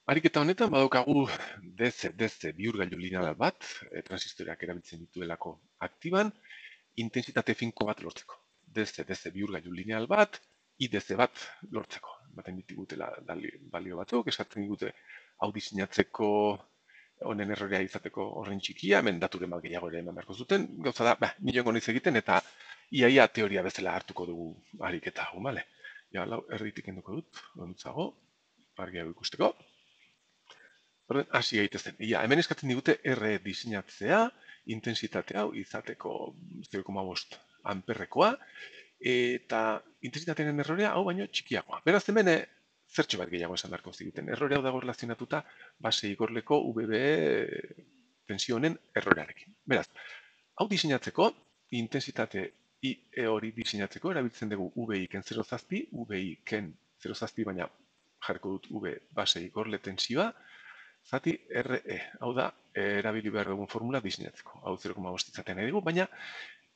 Ariketa honetan badaukagu DC bihurgailu lineal bat, transistoreak erabiltzen dituelako aktiban, intensitate finko bat lortzeko. DC bihurgailu lineal bat, IDC bat lortzeko. Baten ditugutela balio batzuk, esaten digute hau diseinatzeko honen errorea izateko horren txikia, hemen daturen bat gehiago ere eman beharko zuten, gauza da, niongo niz egiten eta iaia teoria bezala hartuko dugu ariketa hau, bale? Ja, lau erditik enduko dut, ondutzago, argiago ikusteko. Horren, hasi gaitezen. Hemen eskatzen digute R diseinatzea, intensitate hau izateko 0,5 amperrekoa, eta intensitatearen errorea hau baino txikiagoa. Beraz, hemen zertxo bat gehiago esan beharko ziguten. Errore hau dago relazionatuta base igorleko VBE tensio honen errorearekin. Beraz, hau diseinatzeko, intensitate IE hori diseinatzeko erabiltzen dugu VI ken 0,7, VI ken 0,7 baina jarriko dut V base igorle tensioa, zati RE, hau da, erabili behar dugun formula diseinatzeko. Hau 0,5 izatea nahi dugu, baina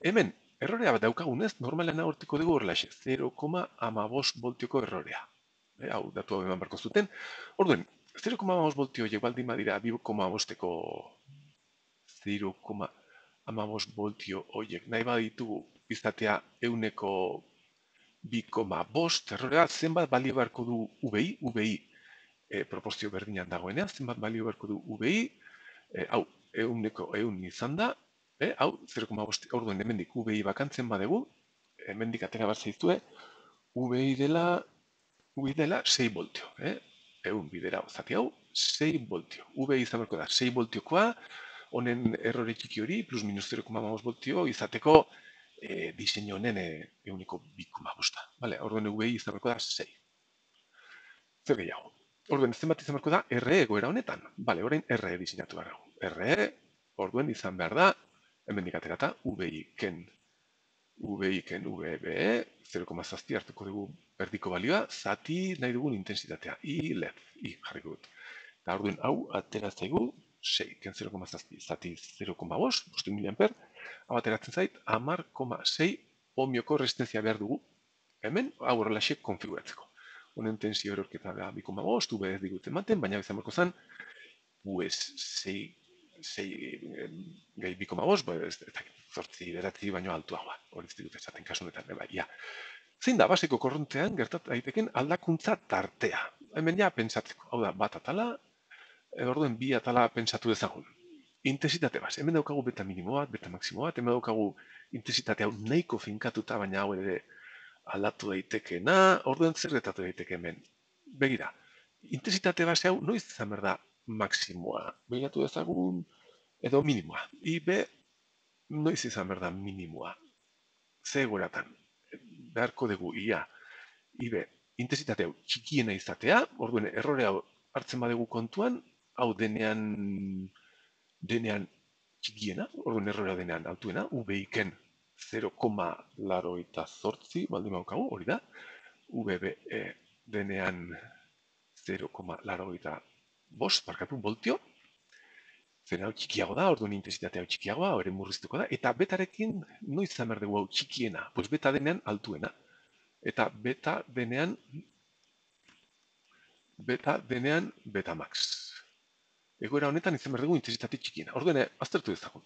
hemen errorea bat daukagunez, normalean agortiko dugu horrelaxe, 0,15 voltioko errorea. Hau, datu hau eman barko zuten. Orduen, 0,15 voltio horiek baldin badira 2,5eko 0,15 voltio horiek nahi baditugu izatea euneko 2,5 errorea, zenbat balio beharko du VI proporzio berdinan dagoenean, zenbat balio beharko du VI, hau, euneko eun izan da, hau, 0,5, orduen hemendik VI bakantzen badegu, hemendik atera bat zaizue, VI dela 6 voltio, eun bidera zati hau, 6 voltio. VI izan berko da 6 voltiokoa, honen errore txiki hori, plus minus 0,5 voltio, izateko diseinu honen euneko 2,5. Vale, orduen VI izan berko da 6. Zer gehiago? Orduen, zenbat izan beharko da, RE egoera honetan. Bale, orain RE diseinatu behar dugu. RE, orduen izan behar da, hemendik aterata, VI ken VBE, 0,7 hartuko dugu erdiko balioa, zati nahi dugun intensitatea. I jarriko dut. Eta orduen hau, atera zaigu, 6, ken 0,7, zati 0,5, 5 miliamper, hau ateratzen zait, 10,6 ohmioko resistentzia behar dugu, hemen, hau horrelaxe konfiguratzeko. Honen tensio erorketa da 2,5, UB ez diguten ematen, baina izan berko zen, US 6 gehi 2,5, ez dakit, zortzi beratzi baino altuagoa, hori ez digute esaten kasu honetan, ja. Zein da, baseko korrontean gertat daiteken aldakuntza tartea. Hemen ja pentsatzeko, hau da, bat atala, orduen bi atala pentsatu dezagun. Intensitate base, hemen daukagu beta minimo bat, beta maksimo bat, hemen daukagu intensitate hau nahiko finkatuta, baina hau ere aldatu daitekeena, orduen zer gertatu daiteke hemen. Begira, intensitate base hau noiz izan behar da maksimoa, begiratu dezagun edo minimoa. IB noiz izan behar da minimoa. Ze egoeratan, beharko dugu ia IB intensitate hau txikiena izatea, orduen errore hau hartzen badegu kontuan, hau denean txikiena, orduen errorea denean altuena, VI-ken 0,08, baldin baukagu, hori da, VB denean 0,05 barkatu voltio, zen hau txikiago da, orduan intensitate hau txikiagoa, hori murriztuko da, eta betarekin noiz izan behar dugu hau txikiena, pues beta denean altuena, eta beta denean beta max. Egoera honetan izan behar dugu intensitate txikiena, orduan aztertu dezagun,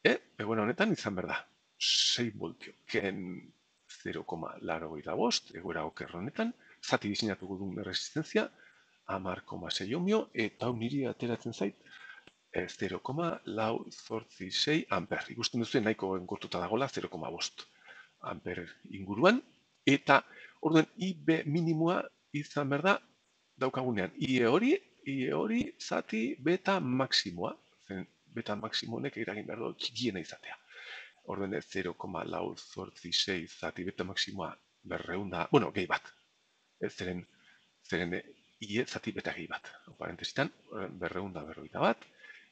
egoera honetan izan behar da 6 voltio, ken 0,05, egoera oker honetan, zati diseinatuko duen resistentzia, 10,6 ohmio, eta hau niri ateratzen zait 0,406 amper. Ikusten duzu nahiko engortuta dagoela 0,5 amper inguruan, eta orduen IB minimoa izan behar da daukagunean. IE hori zati beta maksimoa, beta maksimonek eragin behar du txikiena izatea. Orduen 0,406 zati beta maksimoa berreunda, bueno, gehi bat. Zeren IE zati beta gehi bat. Parentesitan, berreunda berroita bat.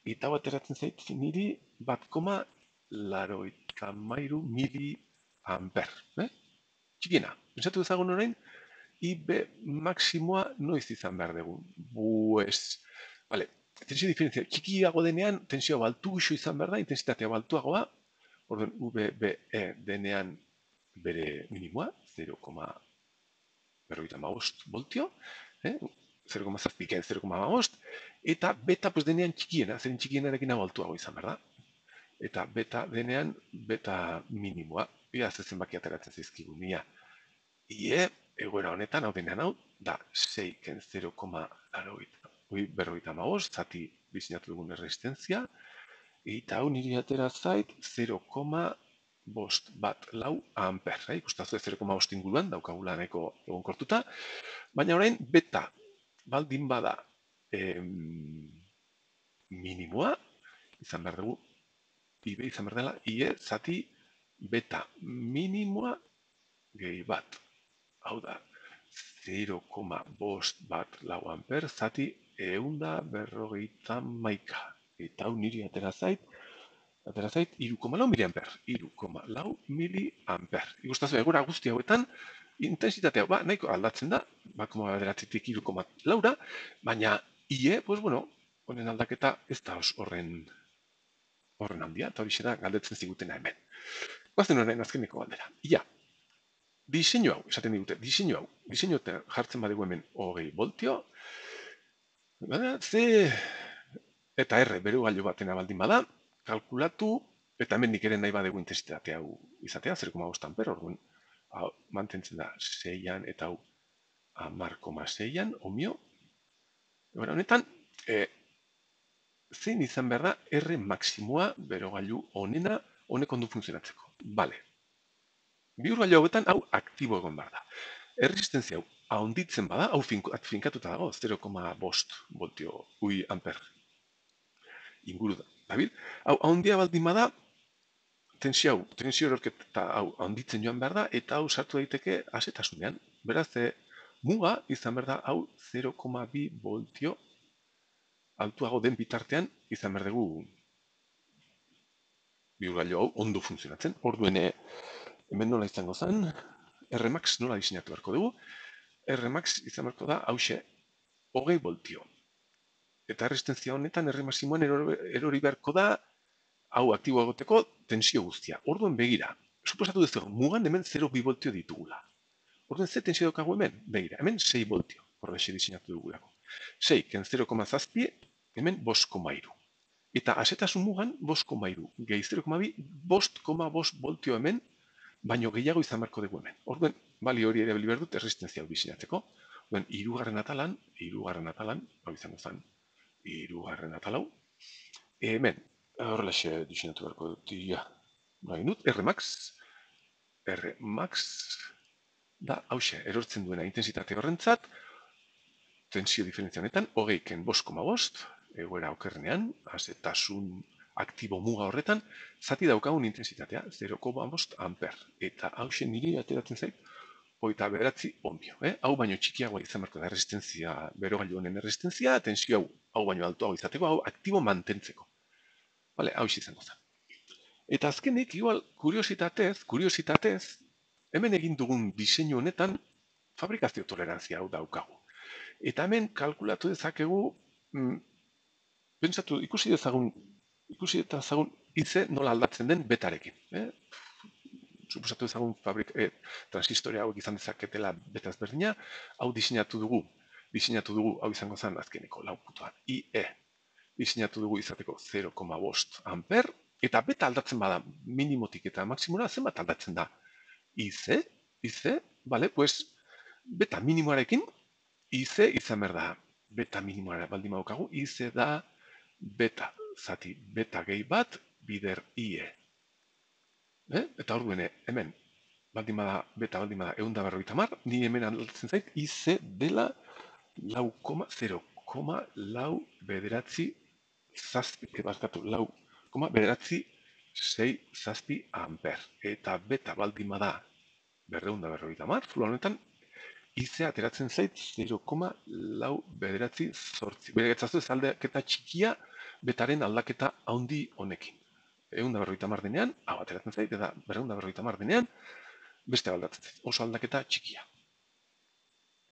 Eta hau ateratzen zait niri 1,83 miliamper. Txikiena, pensatu dezagun orain, IB maksimoa noiz izan behar dugu. Vale, tensio diferentzia txikiago denean, tensio baltu guxo izan behar da, intensitatea baltuagoa, orduen VBE denean bere minimoa, 0,05 voltio, 0,7 0,5, eta beta pues denean txikiena, zerin txikienarekin hau altuago izan, berda? Eta beta denean beta minimoa, ia ze zenbaki ateratzen zaizkigu nia. Ie, egoera honetan, hau denean hau, da 6 ken 0,5, zati diseñatu dugun erresistentzia, eta hau niri atera zait 0,5 bat lau amper. Ikustazue 0,5 inguruan daukagula nahiko egonkortuta, baina orain beta baldin bada minimoa, izan behar dugu, IB izan behar dela, IE zati beta minimoa gehi bat. Hau da, 0,5 bat lau amper, zati 150. Eta hau niri atera zait 3,4 miliamper. 3,4 miliamper. Ikustazu, egora guzti hauetan, intensitatea nahiko aldatzen da, 0,9tik 3,4ra, baina IE, pues bueno, honen aldaketa ez da horren handia, eta hori da galdetzen zigutena hemen. Guazen horrein azkeneko galdera. Ia, diseinu hau, esaten digute, diseinu hau, diseinu jartzen badegu hemen 20 voltio, C eta R berugailu batena baldin bada, kalkulatu, eta hemen nik ere nahi badegu intensitatea hau izatea, 0,5 amper, orduan, mantentzen da 6an eta hau 10,6an, omio. Honetan, zein izan behar da R maksimoa berogailu honena honek ondo funtzionatzeko. Bale. Bihurgailu hauetan hau aktibo egon behar da. Erresistentzia hau ahonditzen bada, hau finkatuta dago, 0,5 voltio amper inguru da. Hau ahondia baldin bada, tensio erorketa hau ahonditzen joan behar da, eta hau sartu daiteke asetasunean. Beraz, muga izan behar da hau 0,2 voltio altuago den bitartean izan behar dugu bihurgailu hau ondo funtzionatzen. Orduen, hemen nola izango zen, Rmax nola diseinatu beharko dugu. Rmax izan beharko da, hause, 20 voltio. Eta erresistentzia honetan, R maximoan erori beharko da, hau aktibo egoteko tensio guztia. Orduen begira, suposatu duzu, mugan hemen 0,2 voltio ditugula. Orduen ze tensio daukagu hemen? Begira, hemen 6 voltio, horrexe diseinatu dugulako. 6, ken 0,7, hemen 5,3. Eta asetasun mugan 5,3, gehi 0,2, 5,5 voltio hemen, baino gehiago izan beharko dugu hemen. Orduen, bali hori ere behar dut erresistentzia hau diseinatzeko. Orduen, hirugarren atalan, hau izango zen, hirugarren atalau. Hemen, horrelaxe diseinatu beharko dut, Rmax da, hause, erortzen duena intensitate horrentzat, tensio diferentzia honetan, 20 ken 5,5, egoera okerrenean, azetasun aktibo muga horretan, zati daukagun intensitatea, 0,5 amper. Eta hause niri ateratzen zait, 29 ohmio. Hau baino txikiagoa izan beharko da erresistentzia, berogailu honen erresistentzia, tensio hau baino altuago izateko, hau aktibo mantentzeko. Bale, hau izango zen. Eta azkenik, igual, kuriositatez, hemen egin dugun diseinu honetan, fabrikazio tolerantzia hau daukagu. Eta hemen kalkulatu dezakegu, ikusi dezagun IC nola aldatzen den betarekin. Suposatu dezagun transistorea hauek izan dezaketela beta ezberdina, hau diseinatu dugu, hau izango zen azkeneko laukutuan, IE. Diseinatu dugu izateko 0,5 amper, eta beta aldatzen bada minimotik eta maksimura, zenbat aldatzen da? IC, bale, pues, beta minimoarekin, IC izan behar da, beta minimoara baldin daukagu, IC da beta, zati beta gehi bat, bider IE. Eta orduen, hemen, beta baldin bada 150, ni hemen aldatzen zait, IC dela 0,4 bederatzi zazpi, bederatzi 6 zazpi amper. Eta beta baldin bada 250, fluo honetan, IC ateratzen zait 0,4 bederatzi zortzi. Beregetzazu ez aldaketa txikia betaren aldaketa handi honekin. 150 denean, hau ateratzen zait, eta 250 denean, beste aldatzen zait. Oso aldaketa txikia.